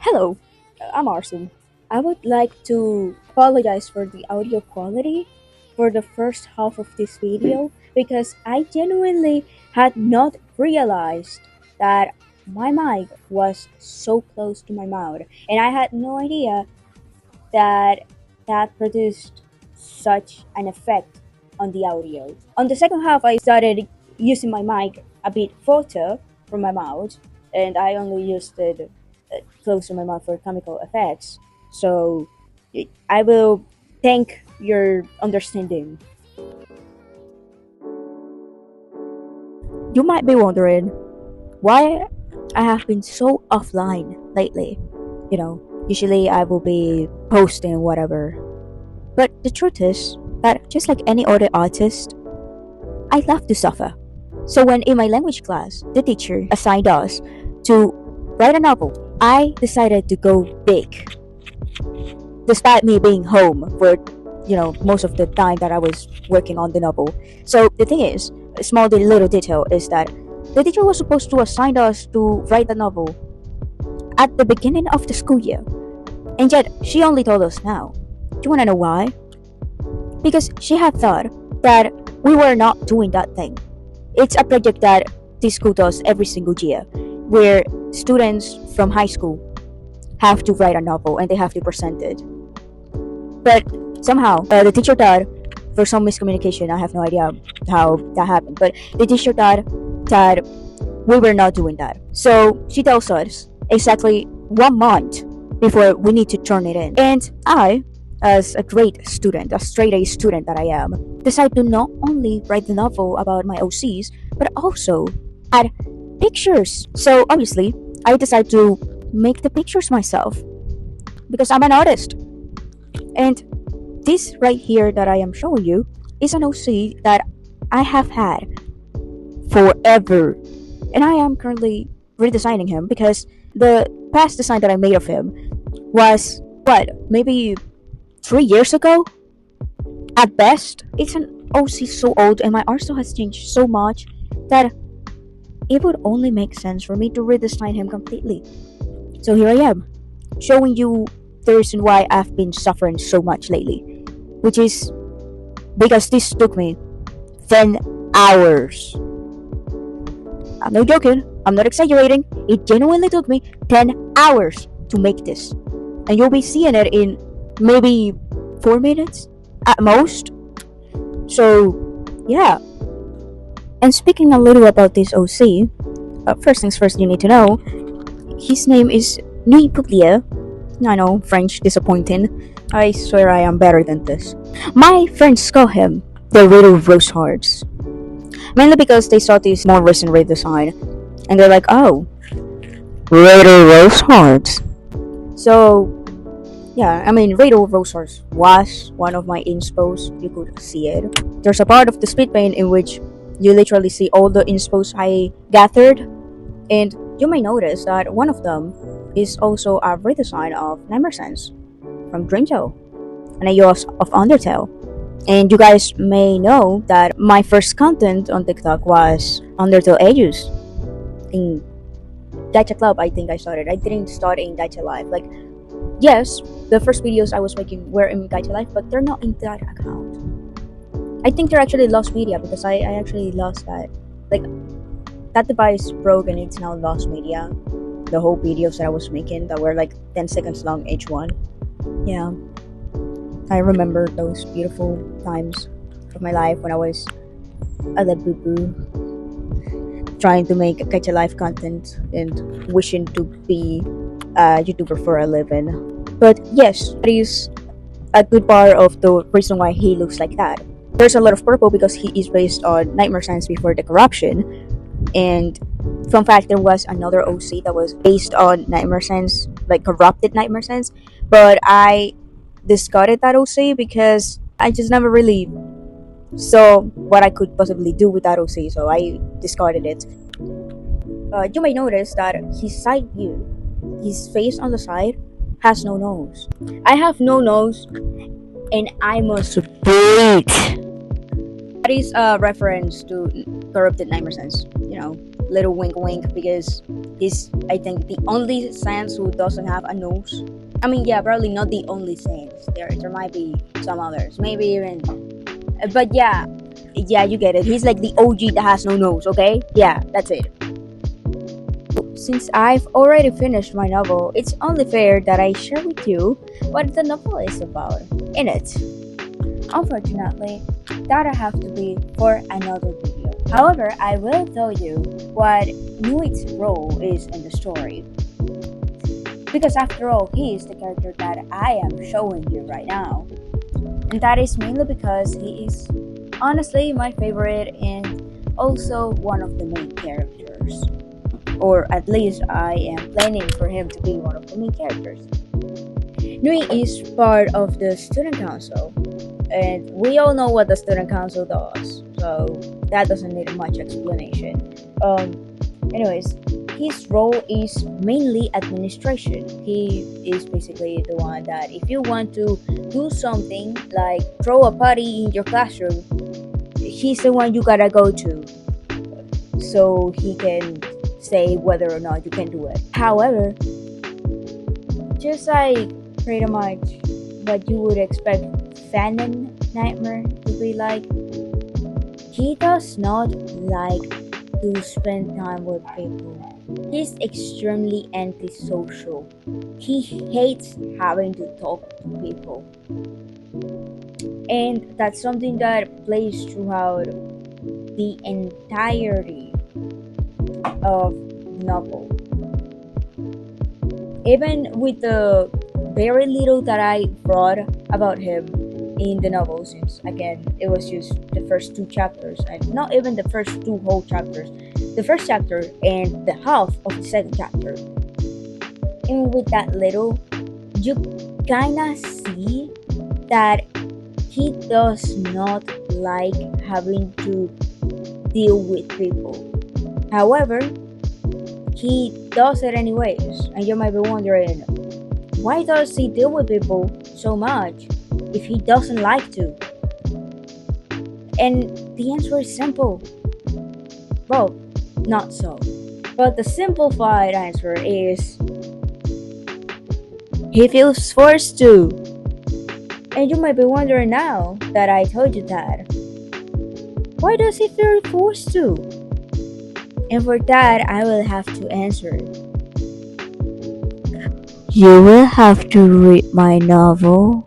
Hello, I'm Arson. I would like to apologize for the audio quality for the first half of this video because I genuinely had not realized that my mic was so close to my mouth, and I had no idea that that produced such an effect on the audio. On the second half, I started using my mic a bit further from my mouth, and I only used it close to my mouth for comical effects. So I will thank your understanding. You might be wondering why I have been so offline lately. Usually I will be posting whatever. But the truth is that just like any other artist, I love to suffer. So when in my language class, the teacher assigned us to write a novel, I decided to go big. Despite me being home for, most of the time that I was working on the novel. So the thing is, a small little detail is that the teacher was supposed to assign us to write the novel at the beginning of the school year. And yet, she only told us now. Do you want to know why? Because she had thought that we were not doing that thing. It's a project that this school does every single year, where students from high school have to write a novel and they have to present it. But somehow, the teacher thought, for some miscommunication, I have no idea how that happened, but the teacher thought that we were not doing that. So she tells us exactly 1 month before we need to turn it in. And I, as a great student, a straight A student that I am, decide to not only write the novel about my OCs, but also add pictures. So obviously, I decide to make the pictures myself because I'm an artist. And this right here that I am showing you is an OC that I have had forever. And I am currently redesigning him because the past design that I made of him was, maybe 3 years ago? At best, it's an OC so old and my art style has changed so much that it would only make sense for me to redesign him completely. So here I am, showing you the reason why I've been suffering so much lately, which is because this took me 10 hours. I'm not joking, I'm not exaggerating, it genuinely took me 10 hours to make this. And you'll be seeing it in maybe 4 minutes at most. So, yeah. And speaking a little about this OC, first things first, you need to know his name is Nuit Pouplier. I know, French, disappointing. I swear I am better than this. My friends call him the Little Rose Hearts, mainly because they saw this more recent redesign, and they're like, oh, Little Rose Hearts. So, yeah, I mean, Little Rose Hearts was one of my inspos. You could see it. There's a part of the split paint in which you literally see all the inspos I gathered, and you may notice that one of them is also a redesign of Nightmare Sense from Dreamtale, and a use of Undertale. And you guys may know that my first content on TikTok was Undertale Ages. In Gacha Club, I think I started. I didn't start in Gacha Live. Like, yes, the first videos I was making were in Gacha Live, but they're not in that account. I think they're actually lost media because I actually lost that. Like, that device broke and it's now lost media. The whole videos that I was making that were like 10 seconds long each one. Yeah. I remember those beautiful times of my life when I was a little boo-boo, trying to make Gacha Life content and wishing to be a YouTuber for a living. But yes, that is a good part of the reason why he looks like that. There's a lot of purple because he is based on Nightmare Sense before the corruption. And fun fact, there was another OC that was based on Nightmare Sense, like corrupted Nightmare Sense, but I discarded that OC because I just never really saw what I could possibly do with that OC, so I discarded it. You may notice that his side view, his face on the side, has no nose. I have no nose, and I must breathe. That is a reference to corrupted Nightmare Sense, little wink wink, because He's, I think, the only Sans who doesn't have a nose. I mean, yeah, probably not the only Sans. There might be some others, maybe even. But yeah, yeah, you get it. He's like the OG that has no nose. Okay, yeah, that's it. Since I've already finished my novel, it's only fair that I share with you what the novel is about in it. Unfortunately, that'll have to be for another video. However, I will tell you what Nuit's role is in the story. Because after all, he is the character that I am showing you right now. And that is mainly because he is honestly my favorite and also one of the main characters. Or at least I am planning for him to be one of the main characters. Nui is part of the student council, and we all know what the student council does, so that doesn't need much explanation. Anyways, his role is mainly administration. He is basically the one that if you want to do something like throw a party in your classroom, he's the one you gotta go to, so he can say whether or not you can do it. However, just like pretty much what you would expect Phantom Nightmare to be like, he does not like to spend time with people. He's extremely antisocial. He hates having to talk to people. And that's something that plays throughout the entirety of the novel. Even with the very little that I brought about him in the novel, since again it was just the first two chapters and not even the first two whole chapters, the first chapter and the half of the second chapter. Even with that little, you kinda see that he does not like having to deal with people. However, he does it anyways, and you might be wondering, why does he deal with people so much if he doesn't like to? And the answer is simple. Well, not so. But the simplified answer is he feels forced to. And you might be wondering now that I told you that, why does he feel forced to? And for that, I will have to answer. You will have to read my novel